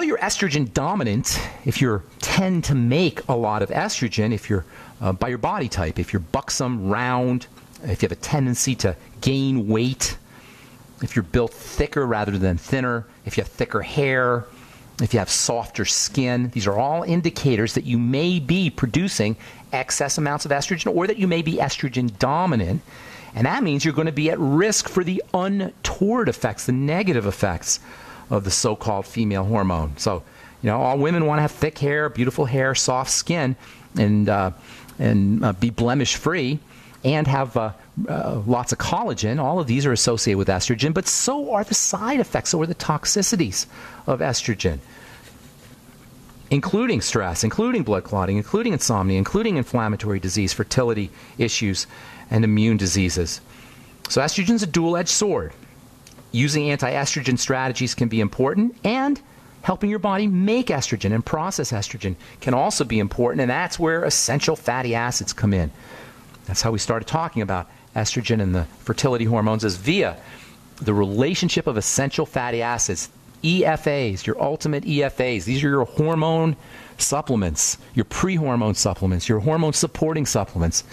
You're estrogen dominant if you tend to make a lot of estrogen, if you're by your body type, if you're buxom, round, if you have a tendency to gain weight, if you're built thicker rather than thinner, if you have thicker hair, if you have softer skin. These are all indicators that you may be producing excess amounts of estrogen or that you may be estrogen dominant. And that means you're going to be at risk for the untoward effects, the negative effects of the so-called female hormone. So, all women want to have thick hair, beautiful hair, soft skin, and be blemish-free, and have lots of collagen. All of these are associated with estrogen, but so are the side effects, so are the toxicities of estrogen, including stress, including blood clotting, including insomnia, including inflammatory disease, fertility issues, and immune diseases. So estrogen's a dual-edged sword. Using anti-estrogen strategies can be important, and helping your body make estrogen and process estrogen can also be important, and that's where essential fatty acids come in. That's how we started talking about estrogen and the fertility hormones, is via the relationship of essential fatty acids, EFAs, your ultimate EFAs. These are your hormone supplements, your pre-hormone supplements, your hormone supporting supplements,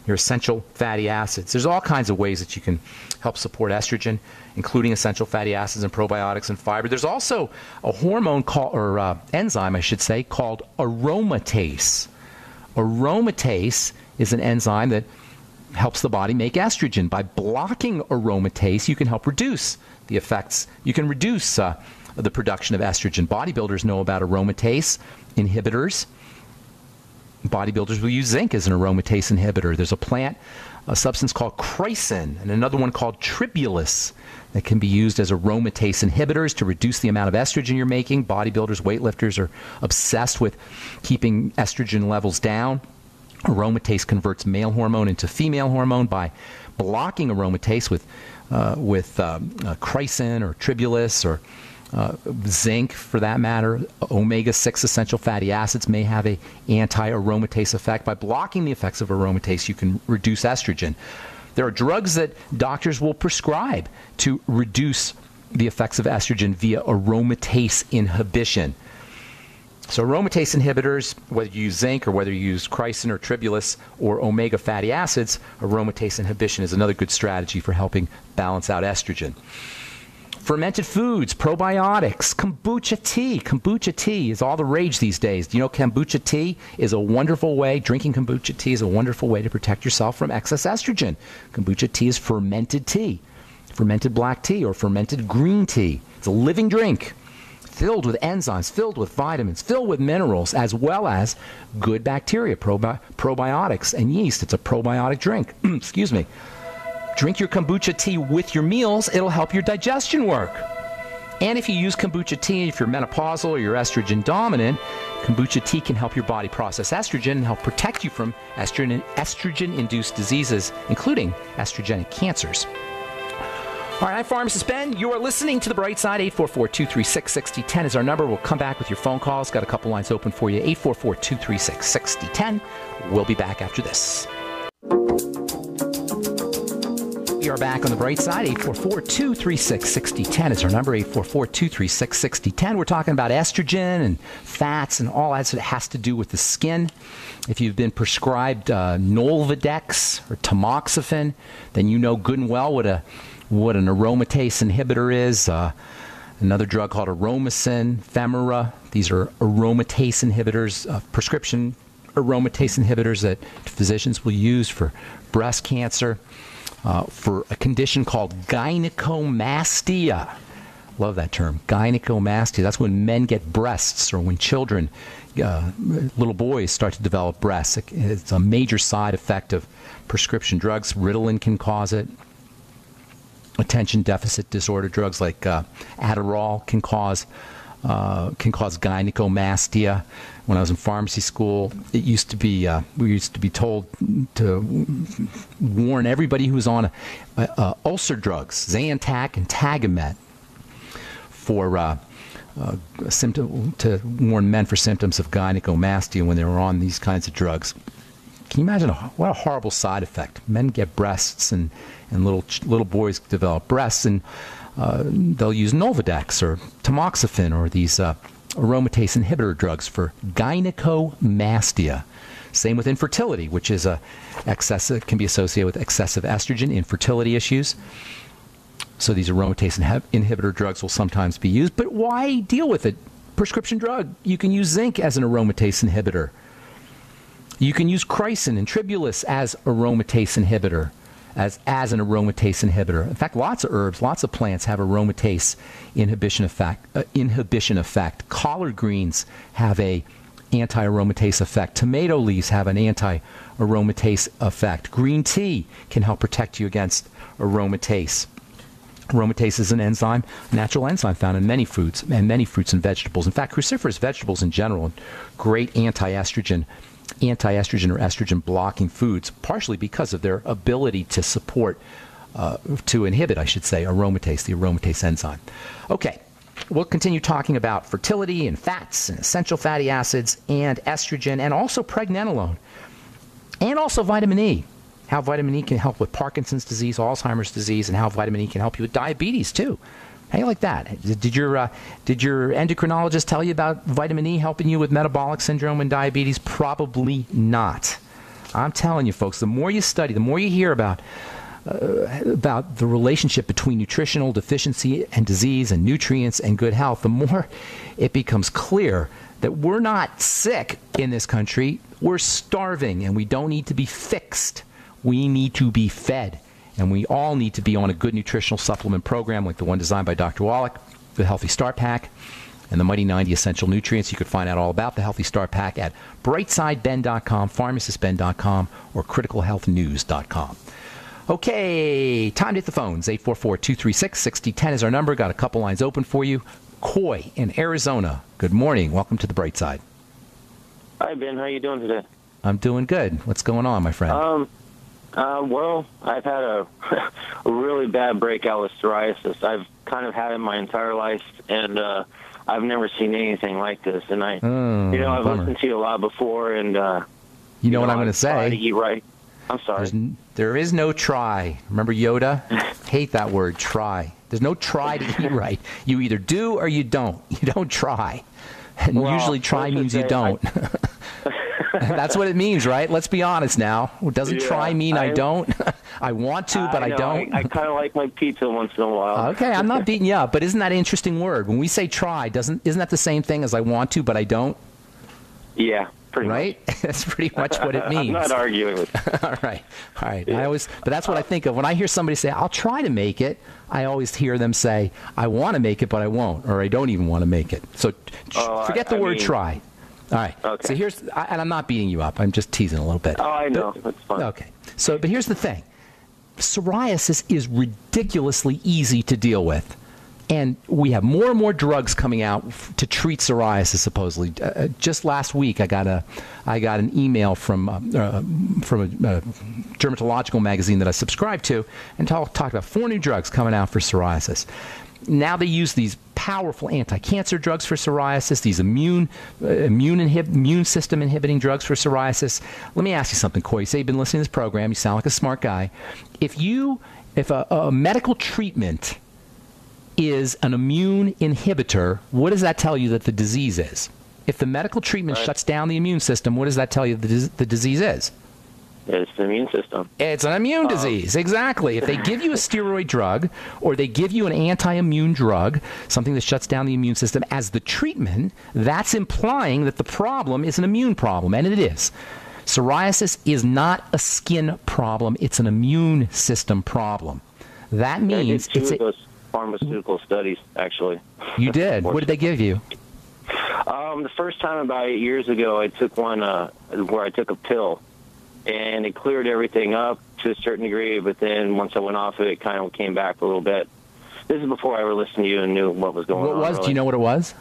your essential fatty acids. There's all kinds of ways that you can help support estrogen, including essential fatty acids and probiotics and fiber. There's also a hormone enzyme, I should say, called aromatase. Aromatase is an enzyme that helps the body make estrogen. By blocking aromatase, you can help reduce the effects. You can reduce the production of estrogen. Bodybuilders know about aromatase inhibitors. Bodybuilders will use zinc as an aromatase inhibitor. There's a substance called chrysin, and another one called tribulus that can be used as aromatase inhibitors to reduce the amount of estrogen you're making. Bodybuilders, weightlifters are obsessed with keeping estrogen levels down. Aromatase converts male hormone into female hormone by blocking aromatase with chrysin or tribulus or zinc, for that matter. Omega-6 essential fatty acids may have an anti-aromatase effect. By blocking the effects of aromatase, you can reduce estrogen. There are drugs that doctors will prescribe to reduce the effects of estrogen via aromatase inhibition. So aromatase inhibitors, whether you use zinc or whether you use chrysin or tribulus or omega fatty acids, aromatase inhibition is another good strategy for helping balance out estrogen. Fermented foods, probiotics, kombucha tea. Kombucha tea is all the rage these days. Do you know kombucha tea is a wonderful way, drinking kombucha tea is a wonderful way to protect yourself from excess estrogen. Kombucha tea is fermented tea, fermented black tea or fermented green tea. It's a living drink filled with enzymes, filled with vitamins, filled with minerals, as well as good bacteria, probiotics, and yeast. It's a probiotic drink. Excuse me. Drink your kombucha tea with your meals. It'll help your digestion work. And if you use kombucha tea, if you're menopausal or you're estrogen dominant, kombucha tea can help your body process estrogen and help protect you from estrogen-induced diseases, including estrogenic cancers. All right, I'm Pharmacist Ben. You are listening to The Bright Side. 844-236-6010 is our number. We'll come back with your phone calls. Got a couple lines open for you. 844-236-6010. We'll be back after this. We are back on The Bright Side. 844-236-6010 is our number. 844-236-6010. We're talking about estrogen and fats and all that has to do with the skin. If you've been prescribed Nolvadex or tamoxifen, then you know good and well what an aromatase inhibitor is. Another drug called Aromacin, Femara. These are aromatase inhibitors, prescription aromatase inhibitors that physicians will use for breast cancer, for a condition called gynecomastia. Love that term, gynecomastia. That's when men get breasts, or when children, little boys, start to develop breasts. It's a major side effect of prescription drugs. Ritalin can cause it. Attention deficit disorder drugs like Adderall can cause gynecomastia. When I was in pharmacy school, it used to be we used to be told to warn everybody who was on ulcer drugs, Zantac and Tagamet, for to warn men for symptoms of gynecomastia when they were on these kinds of drugs. Can you imagine what a horrible side effect? Men get breasts, and little boys develop breasts, and they'll use Nolvadex or tamoxifen or these aromatase inhibitor drugs for gynecomastia. Same with infertility, which is can be associated with excessive estrogen, infertility issues. So these aromatase inhibitor drugs will sometimes be used. But why deal with it? Prescription drug. You can use zinc as an aromatase inhibitor. You can use chrysin and tribulus as aromatase inhibitor, as an aromatase inhibitor. In fact, lots of herbs, lots of plants have aromatase inhibition effect. Collard greens have a anti-aromatase effect. Tomato leaves have an anti-aromatase effect. Green tea can help protect you against aromatase. Aromatase is an enzyme, natural enzyme found in many foods and fruits and vegetables. In fact, cruciferous vegetables in general, great anti-estrogen or estrogen blocking foods, partially because of their ability to inhibit, aromatase, the aromatase enzyme. Okay, we'll continue talking about fertility and fats and essential fatty acids and estrogen and also pregnenolone and also vitamin E. How vitamin E can help with Parkinson's disease, Alzheimer's disease, and how vitamin E can help you with diabetes too. How do you like that? Did your endocrinologist tell you about vitamin E helping you with metabolic syndrome and diabetes? Probably not. I'm telling you, folks, the more you study, the more you hear about the relationship between nutritional deficiency and disease and nutrients and good health, the more it becomes clear that we're not sick in this country. We're starving, and we don't need to be fixed. We need to be fed, and we all need to be on a good nutritional supplement program like the one designed by Dr. Wallach, the Healthy Start Pack, and the Mighty 90 Essential Nutrients. You could find out all about the Healthy Start Pack at brightsideben.com, pharmacistben.com, or criticalhealthnews.com. Okay, time to hit the phones. 844-236-6010 is our number. Got a couple lines open for you. Coy in Arizona. Good morning. Welcome to the Bright Side. Hi, Ben. How you doing today? I'm doing good. What's going on, my friend? Well, I've had a really bad breakout with psoriasis. I've kind of had it my entire life, and I've never seen anything like this. And I've listened to you a lot before, and you know what I'm going to say? Try to eat right. I'm sorry. There is no try. Remember Yoda? Hate that word, try. There's no try to eat right. You either do or you don't. You don't try. And usually try means you don't. That's what it means, right? Let's be honest now. Doesn't try mean I don't? I want to, but I don't. I kind of like my pizza once in a while. Okay, I'm not beating you up, but isn't that an interesting word? When we say try, isn't that the same thing as I want to, but I don't? Yeah, pretty right? much. That's pretty much what it means. I'm not arguing with you. All right. Yeah. But that's what I think of. When I hear somebody say, I'll try to make it, I always hear them say, I want to make it, but I won't, or I don't even want to make it. So forget the word try. All right. Okay. So and I'm not beating you up. I'm just teasing a little bit. Oh, I know. That's fine. Okay. But here's the thing. Psoriasis is ridiculously easy to deal with. And we have more and more drugs coming out to treat psoriasis, supposedly. Just last week, I got an email from a dermatological magazine that I subscribe to, and talked about 4 new drugs coming out for psoriasis. Now they use these powerful anti-cancer drugs for psoriasis, these immune system inhibiting drugs for psoriasis. Let me ask you something, Corey. You say you've been listening to this program. You sound like a smart guy. If a medical treatment is an immune inhibitor, what does that tell you that the disease is? If the medical treatment shuts down the immune system, what does that tell you the disease is? It's the immune system. It's an immune disease, exactly. If they give you a steroid drug or they give you an anti-immune drug, something that shuts down the immune system as the treatment, that's implying that the problem is an immune problem, and it is. Psoriasis is not a skin problem. It's an immune system problem. That means it's those pharmaceutical studies, actually. You did? What did they give you? The first time about 8 years ago, I took one where I took a pill, and it cleared everything up to a certain degree, but then once I went off it kind of came back a little bit. This is before I ever listened to you and knew what was going on. What was? Really. Do you know what it was?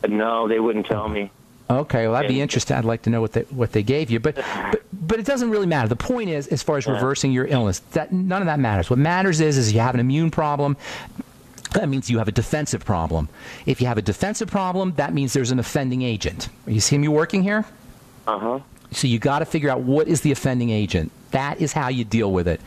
No, they wouldn't tell me. Okay, well, that'd be interesting. I'd like to know what they gave you, but it doesn't really matter. The point is, as far as reversing your illness, that none of that matters. What matters is you have an immune problem. That means you have a defensive problem. If you have a defensive problem, that means there's an offending agent. Are you seeing me working here? Uh-huh. So you got to figure out what is the offending agent. That is how you deal with it.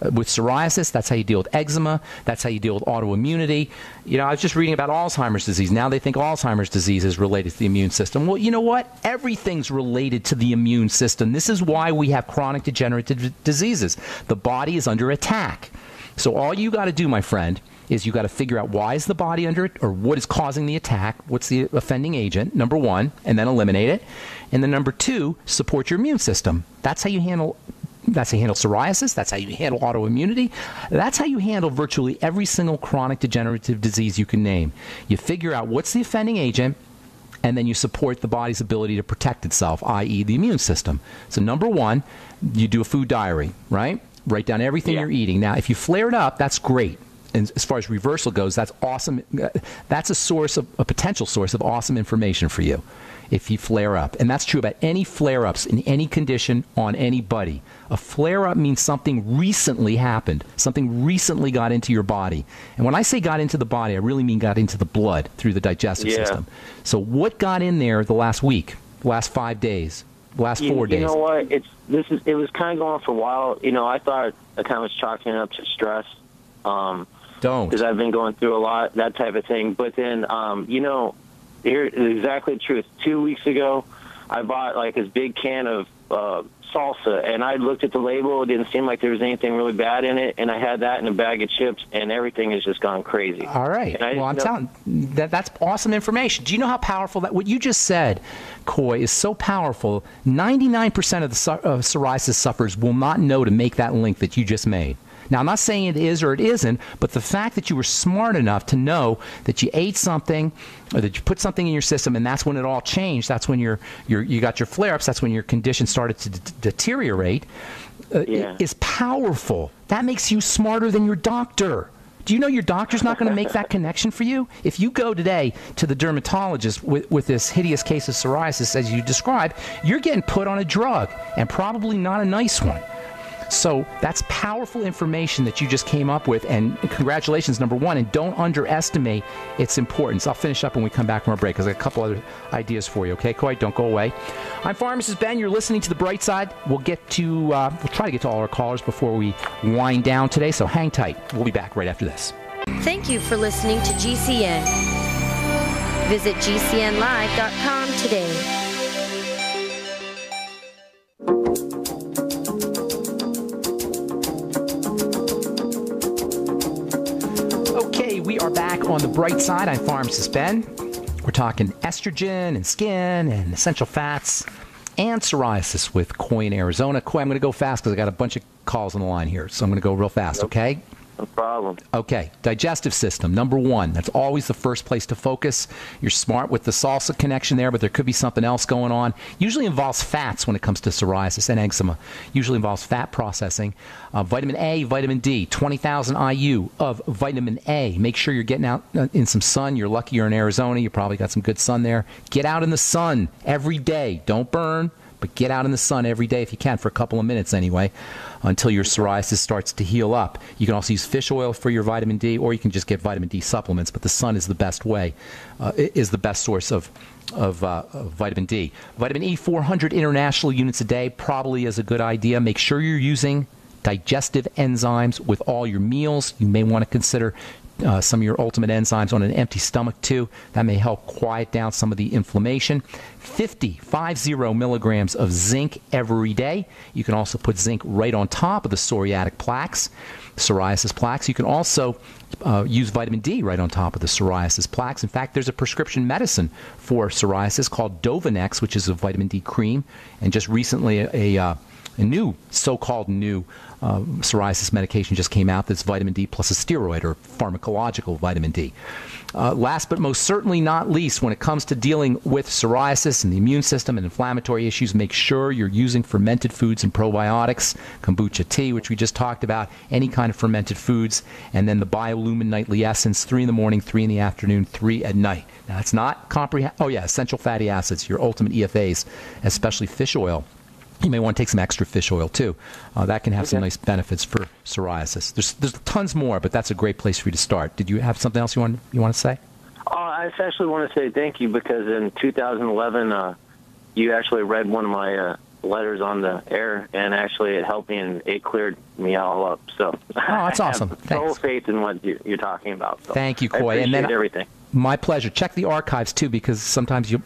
With psoriasis, that's how you deal with eczema. That's how you deal with autoimmunity. You know, I was just reading about Alzheimer's disease. Now they think Alzheimer's disease is related to the immune system. Well, you know what? Everything's related to the immune system. This is why we have chronic degenerative diseases. The body is under attack. So all you got to do, my friend, is you got to figure out why is the body under it, or what is causing the attack, what's the offending agent, number one, and then eliminate it. And then number two, support your immune system. That's how you handle psoriasis. That's how you handle autoimmunity. That's how you handle virtually every single chronic degenerative disease you can name. You figure out what's the offending agent, and then you support the body's ability to protect itself, i.e. the immune system. So number one, you do a food diary, right? Write down everything you're eating. Now, if you flare it up, that's great. And as far as reversal goes, that's awesome. That's a potential source of awesome information for you if you flare up. And that's true about any flare-ups in any condition on anybody. A flare-up means something recently happened. Something recently got into your body. And when I say got into the body, I really mean got into the blood through the digestive system. So what got in there the last week, the last 5 days, the last 4 days? You know what? It was kind of going for a while. You know, I thought I kind of was chalking it up to stress. Don't. Because I've been going through a lot, that type of thing. But then, you know, here's exactly the truth. 2 weeks ago, I bought like this big can of salsa, and I looked at the label. It didn't seem like there was anything really bad in it, and I had that in a bag of chips, and everything has just gone crazy. All right. Well, I'm telling you, that's awesome information. Do you know how powerful what you just said, Coy, is so powerful? 99% of the psoriasis sufferers will not know to make that link that you just made. Now, I'm not saying it is or it isn't, but the fact that you were smart enough to know that you ate something or that you put something in your system, and that's when it all changed. That's when you got your flare-ups. That's when your condition started to deteriorate. Is powerful. That makes you smarter than your doctor. Do you know your doctor's not going to make that connection for you? If you go today to the dermatologist with this hideous case of psoriasis, as you described, you're getting put on a drug, and probably not a nice one. So that's powerful information that you just came up with, and congratulations, number one, and don't underestimate its importance. I'll finish up when we come back from our break, because I got a couple other ideas for you, okay, Coy? Don't go away. I'm Pharmacist Ben. You're listening to The Bright Side. We'll try to get to all our callers before we wind down today, so hang tight. We'll be back right after this. Thank you for listening to GCN. Visit GCNlive.com today. We are back on The Bright Side. I'm Pharmacist Ben. We're talking estrogen and skin and essential fats and psoriasis with Coy in Arizona. Coy, I'm going to go fast because I got a bunch of calls on the line here, so I'm going to go real fast, okay? No problem. Okay, digestive system, number one. That's always the first place to focus. You're smart with the salsa connection there, but there could be something else going on. Usually involves fats when it comes to psoriasis and eczema. Usually involves fat processing. Vitamin A, vitamin D, 20,000 IU of vitamin A. Make sure you're getting out in some sun. You're lucky you're in Arizona. You probably got some good sun there. Get out in the sun every day. Don't burn, but get out in the sun every day if you can, for a couple of minutes anyway, until your psoriasis starts to heal up. You can also use fish oil for your vitamin D, or you can just get vitamin D supplements, but the sun is the best way, is the best source of vitamin D. Vitamin E, 400 international units a day probably is a good idea. Make sure you're using digestive enzymes with all your meals. You may want to consider some of your ultimate enzymes on an empty stomach too. That may help quiet down some of the inflammation. 50 milligrams of zinc every day. You can also put zinc right on top of the psoriatic plaques, psoriasis plaques. You can also use vitamin D right on top of the psoriasis plaques. In fact, there's a prescription medicine for psoriasis called Dovanex, which is a vitamin D cream. And just recently, a new, so-called new psoriasis medication just came out that's vitamin D plus a steroid, or pharmacological vitamin D. Last but most certainly not least, when it comes to dealing with psoriasis and the immune system and inflammatory issues, make sure you're using fermented foods and probiotics, kombucha tea, which we just talked about, any kind of fermented foods, and then the Biolumin Nightly Essence, 3 in the morning, 3 in the afternoon, 3 at night. Now, it's not essential fatty acids, your ultimate EFAs, especially fish oil. You may want to take some extra fish oil, too. That can have some nice benefits for psoriasis. There's tons more, but that's a great place for you to start. Did you have something else you want to say? I actually want to say thank you, because in 2011, you actually read one of my letters on the air, and actually it helped me, and it cleared me all up. So that's awesome. I have total Thanks. faith in what you're talking about. So Thank you, I Coy. appreciate And then everything. My pleasure. Check the archives, too, because sometimes you